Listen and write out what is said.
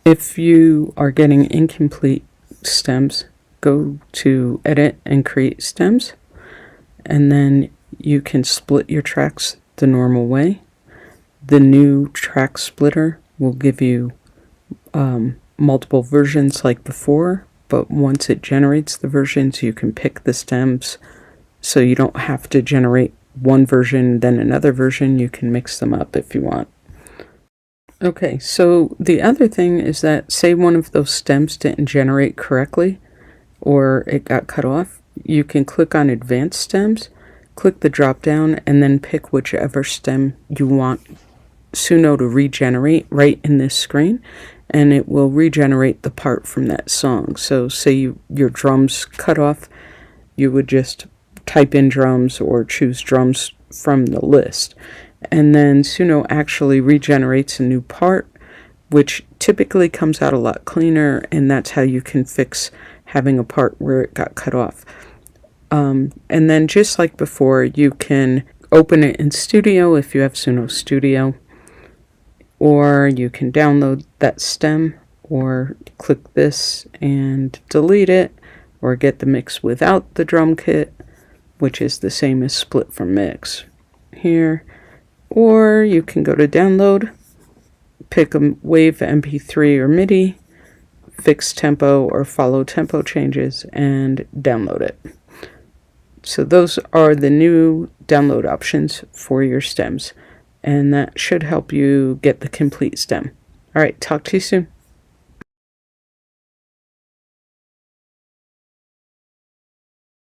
If you are getting incomplete stems, go to Edit and Create Stems, and then you can split your tracks the normal way. The new track splitter will give you multiple versions like before, but once it generates the versions, you can pick the stems, so you don't have to generate one version then another version. You can mix them up if you want. Okay, so the other thing is that, say one of those stems didn't generate correctly or it got cut off, you can click on Advanced Stems, click the drop down, and then pick whichever stem you want Suno to regenerate right in this screen, and it will regenerate the part from that song. So say your drums cut off, you would just type in drums or choose drums from the list. And then Suno actually regenerates a new part, which typically comes out a lot cleaner, and that's how you can fix having a part where it got cut off. And then just like before, you can open it in Studio if you have Suno Studio, or you can download that stem, or click this and delete it, or get the mix without the drum kit, which is the same as split from mix here. Or you can go to download, pick a WAV, MP3, or MIDI, fix tempo or follow tempo changes, and download it. So those are the new download options for your stems, and that should help you get the complete stem. All right, talk to you soon.